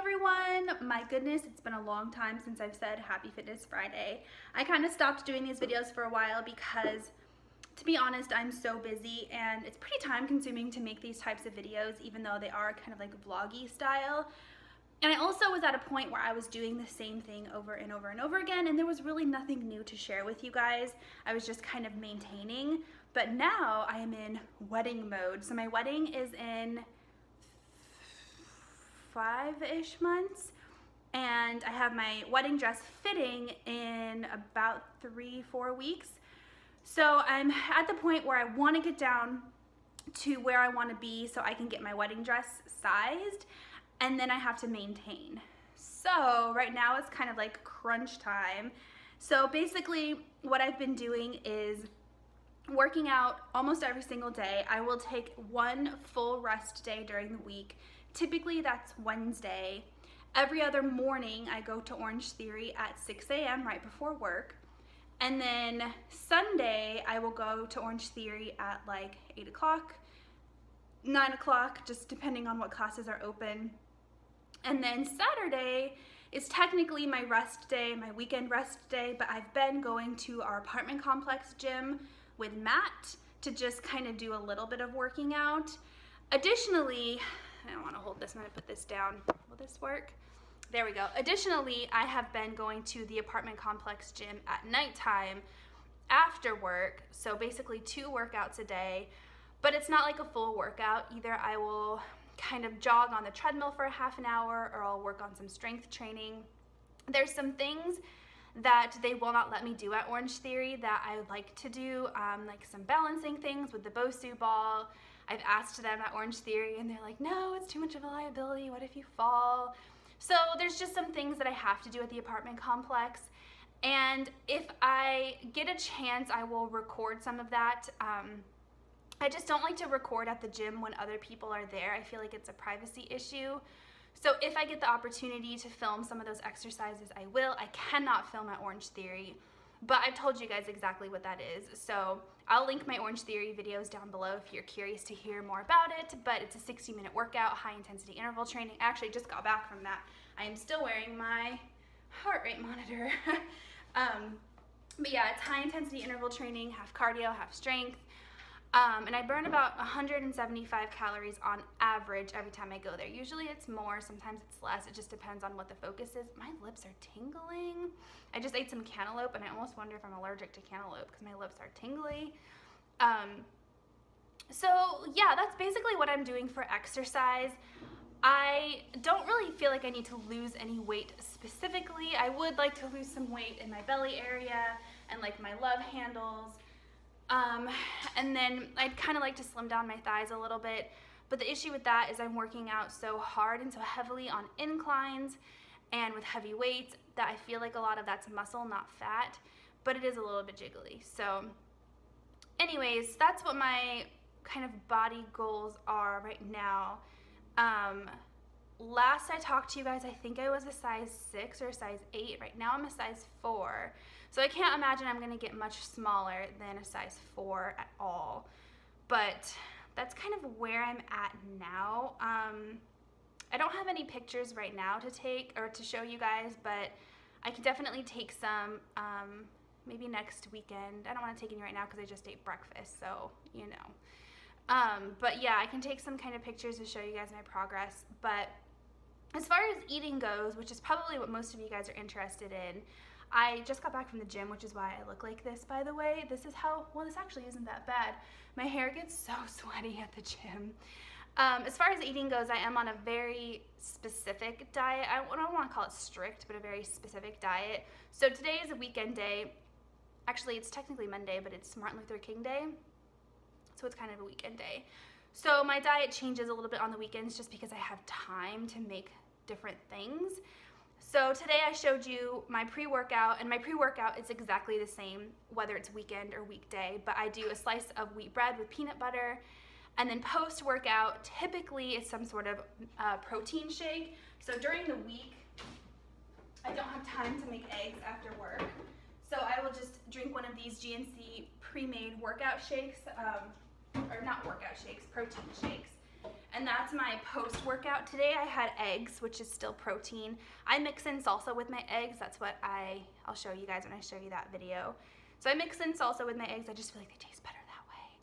everyone! My goodness, it's been a long time since I've said Happy Fitness Friday. I kind of stopped doing these videos for a while because, to be honest, I'm so busy and it's pretty time consuming to make these types of videos, even though they are kind of like vloggy style. And I also was at a point where I was doing the same thing over and over and over again, and there was really nothing new to share with you guys. I was just kind of maintaining. But now I am in wedding mode. So my wedding is in 5-ish months, and I have my wedding dress fitting in about 3-4 weeks. So I'm at the point where I want to get down to where I want to be so I can get my wedding dress sized, and then I have to maintain. So right now it's kind of like crunch time. So basically what I've been doing is working out almost every single day. I will take one full rest day during the week. Typically that's Wednesday. Every other morning I go to Orange Theory at 6 a.m. right before work. And then Sunday I will go to Orange Theory at like 8 o'clock, 9 o'clock, just depending on what classes are open. And then Saturday is technically my rest day, my weekend rest day, but I've been going to our apartment complex gym with Matt to just kind of do a little bit of working out. Additionally, I don't want to hold this, I'm going to put this down. Will this work? There we go. Additionally, I have been going to the apartment complex gym at nighttime after work. So basically 2 workouts a day, but it's not like a full workout. Either I will kind of jog on the treadmill for a half an hour, or I'll work on some strength training. There's some things that they will not let me do at Orange Theory that I would like to do, like some balancing things with the Bosu ball. I've asked them at Orange Theory and they're like, no, it's too much of a liability. What if you fall? So there's just some things that I have to do at the apartment complex. And if I get a chance, I will record some of that. I just don't like to record at the gym when other people are there. I feel like it's a privacy issue. So if I get the opportunity to film some of those exercises, I will. I cannot film at Orange Theory, but I've told you guys exactly what that is. So I'll link my Orange Theory videos down below if you're curious to hear more about it, but it's a 60-minute workout, high intensity interval training. I actually just got back from that. I am still wearing my heart rate monitor. But yeah, it's high intensity interval training, half cardio, half strength. And I burn about 175 calories on average every time I go there. Usually it's more, sometimes it's less. It just depends on what the focus is. My lips are tingling. I just ate some cantaloupe and I almost wonder if I'm allergic to cantaloupe because my lips are tingly. So yeah, that's basically what I'm doing for exercise. I don't really feel like I need to lose any weight specifically. I would like to lose some weight in my belly area and like my love handles. And then I'd kind of like to slim down my thighs a little bit, but the issue with that is I'm working out so hard and so heavily on inclines and with heavy weights that I feel like a lot of that's muscle, not fat, but it is a little bit jiggly. So anyways, that's what my kind of body goals are right now. Last I talked to you guys, I think I was a size 6 or a size 8. Right now I'm a size 4. So I can't imagine I'm gonna get much smaller than a size 4 at all. But that's kind of where I'm at now. I don't have any pictures right now to take or to show you guys, but I can definitely take some maybe next weekend. I don't wanna take any right now because I just ate breakfast, so you know. But yeah, I can take some kind of pictures to show you guys my progress. But as far as eating goes, which is probably what most of you guys are interested in, I just got back from the gym, which is why I look like this, by the way. This is how, well, this actually isn't that bad. My hair gets so sweaty at the gym. As far as eating goes, I am on a very specific diet. I don't want to call it strict, but a very specific diet. So today is a weekend day. Actually, it's technically Monday, but it's Martin Luther King Day. So it's kind of a weekend day. So my diet changes a little bit on the weekends just because I have time to make different things. So today I showed you my pre-workout, and my pre-workout is exactly the same whether it's weekend or weekday, but I do a slice of wheat bread with peanut butter, and then post-workout typically it's some sort of protein shake. So during the week I don't have time to make eggs after work, so I will just drink one of these GNC pre-made workout shakes, or not workout shakes, protein shakes. and that's my post-workout. Today I had eggs, which is still protein. I mix in salsa with my eggs. That's what I'll show you guys when I show you that video. So I mix in salsa with my eggs. I just feel like they taste better that way.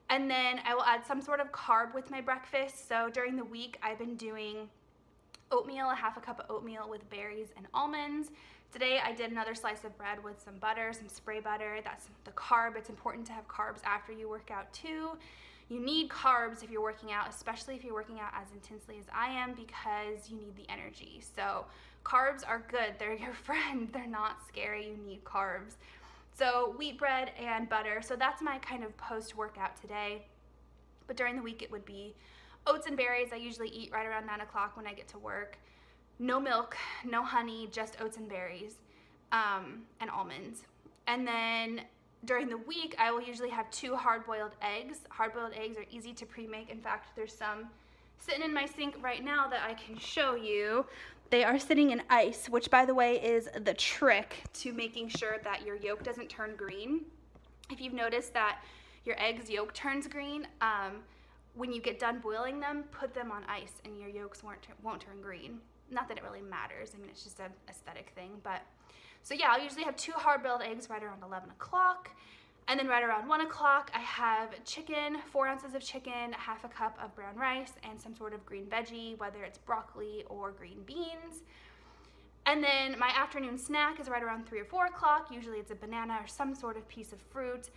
And then I will add some sort of carb with my breakfast. So during the week, I've been doing oatmeal, a half a cup of oatmeal with berries and almonds. Today I did another slice of bread with some butter, some spray butter. That's the carb. It's important to have carbs after you work out too. You need carbs if you're working out, especially if you're working out as intensely as I am, because you need the energy. So carbs are good. They're your friend. They're not scary. You need carbs. So wheat bread and butter. So that's my kind of post-workout today. But during the week it would be oats and berries. I usually eat right around 9 o'clock when I get to work. No milk, no honey, just oats and berries, and almonds. And then during the week, I will usually have 2 hard-boiled eggs. Hard-boiled eggs are easy to pre-make. In fact, there's some sitting in my sink right now that I can show you. They are sitting in ice, which, by the way, is the trick to making sure that your yolk doesn't turn green. If you've noticed that your egg's yolk turns green, when you get done boiling them, put them on ice and your yolks won't turn green. Not that it really matters. I mean, it's just an aesthetic thing, but so yeah, I'll usually have 2 hard-boiled eggs right around 11 o'clock. And then right around 1 o'clock, I have chicken, 4 ounces of chicken, half a cup of brown rice, and some sort of green veggie, whether it's broccoli or green beans. And then my afternoon snack is right around 3 or 4 o'clock. Usually it's a banana or some sort of piece of fruit.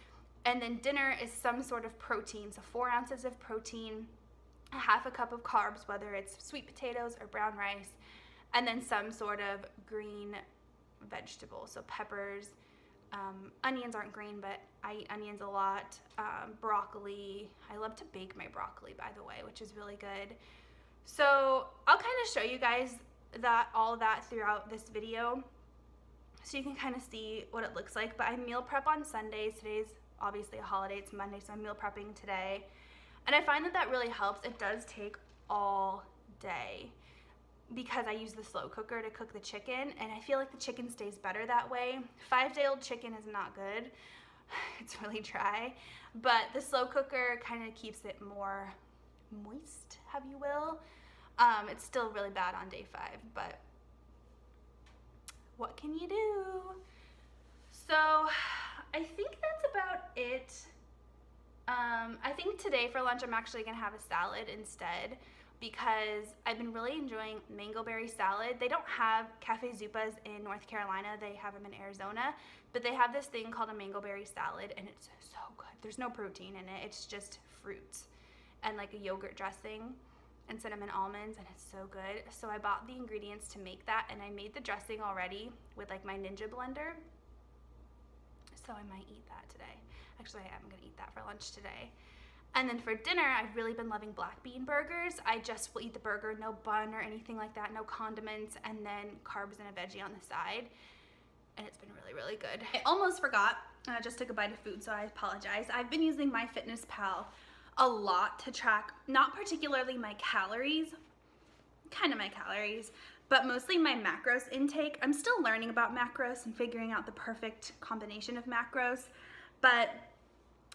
And then dinner is some sort of protein, so 4 ounces of protein, a half a cup of carbs, whether it's sweet potatoes or brown rice, and then some sort of green vegetable, so peppers, onions aren't green, but I eat onions a lot, broccoli. I love to bake my broccoli, by the way, which is really good. So I'll kind of show you guys all that throughout this video, so you can kind of see what it looks like. But I meal prep on Sundays. Today's obviously a holiday, it's Monday, so I'm meal prepping today. And I find that really helps. It does take all day because I use the slow cooker to cook the chicken, and I feel like the chicken stays better that way. 5-day-old chicken is not good. It's really dry, but the slow cooker kind of keeps it more moist, have you will. It's still really bad on day 5, but what can you do? So I think that's about it. I think today for lunch I'm actually gonna have a salad instead, because I've been really enjoying mango berry salad. They don't have Cafe Zupas in North Carolina, they have them in Arizona, but they have this thing called a mango berry salad, and it's so good. There's no protein in it, it's just fruits and like a yogurt dressing and cinnamon almonds, and it's so good. So I bought the ingredients to make that, and I made the dressing already with like my Ninja blender. So I might eat that today. Actually, I am gonna eat that for lunch today. And then for dinner, I've really been loving black bean burgers. I just will eat the burger, no bun or anything like that, no condiments, and then carbs and a veggie on the side. And it's been really, really good. I almost forgot, I just took a bite of food, so I apologize. I've been using MyFitnessPal a lot to track, not particularly my calories, kind of my calories, but mostly my macros intake. I'm still learning about macros and figuring out the perfect combination of macros, but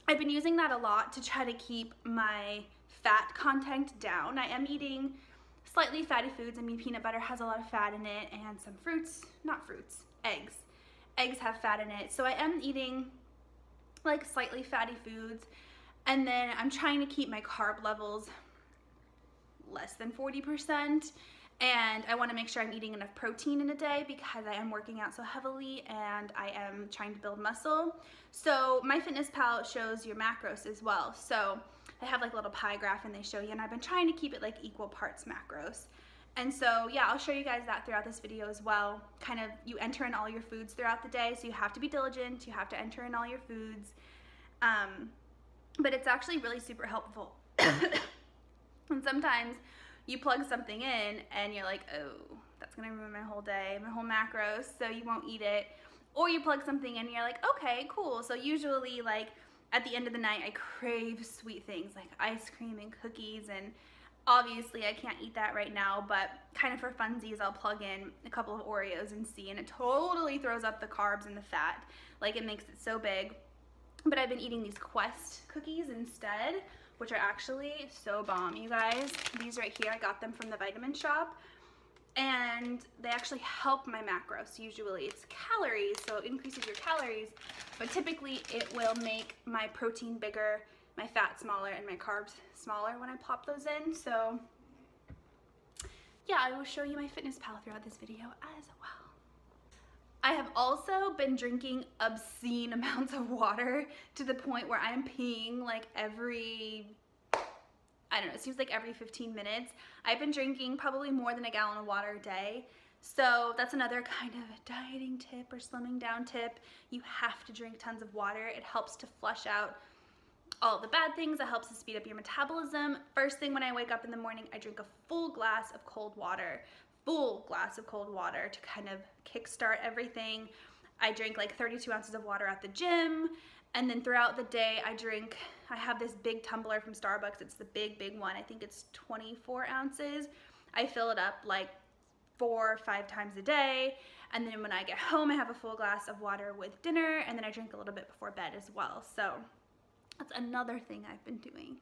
I've been using that a lot to try to keep my fat content down. I am eating slightly fatty foods. I mean, peanut butter has a lot of fat in it, and some fruits, not fruits, eggs. Eggs have fat in it. So I am eating like slightly fatty foods, and then I'm trying to keep my carb levels less than 40%. And I want to make sure I'm eating enough protein in a day because I am working out so heavily and I am trying to build muscle. So MyFitnessPal shows your macros as well. So I have like a little pie graph and they show you, and I've been trying to keep it like equal parts macros. And so yeah, I'll show you guys that throughout this video as well. Kind of, you enter in all your foods throughout the day, so you have to be diligent, you have to enter in all your foods. But it's actually really super helpful. And sometimes you plug something in and you're like, oh, that's gonna ruin my whole day, my whole macros, so you won't eat it. Or you plug something in and you're like, okay, cool. So usually like at the end of the night, I crave sweet things like ice cream and cookies, and obviously I can't eat that right now, but kind of for funsies, I'll plug in a couple of Oreos and see, and it totally throws up the carbs and the fat. Like, it makes it so big. But I've been eating these Quest cookies instead, which are actually so bomb, you guys. These right here, I got them from the vitamin shop, and they actually help my macros. Usually it's calories, so it increases your calories, but typically it will make my protein bigger, my fat smaller, and my carbs smaller when I pop those in. So yeah, I will show you my fitness pal throughout this video as well. I have also been drinking obscene amounts of water to the point where I'm peeing like every, I don't know, it seems like every 15 minutes. I've been drinking probably more than a gallon of water a day. So that's another kind of a dieting tip or slimming down tip. You have to drink tons of water. It helps to flush out all the bad things. It helps to speed up your metabolism. First thing when I wake up in the morning, I drink a full glass of cold water. To kind of kickstart everything. I drink like 32 ounces of water at the gym, and then throughout the day I have this big tumbler from Starbucks. It's the big one. I think it's 24 ounces. I fill it up like 4 or 5 times a day, and then when I get home I have a full glass of water with dinner, and then I drink a little bit before bed as well. So that's another thing I've been doing.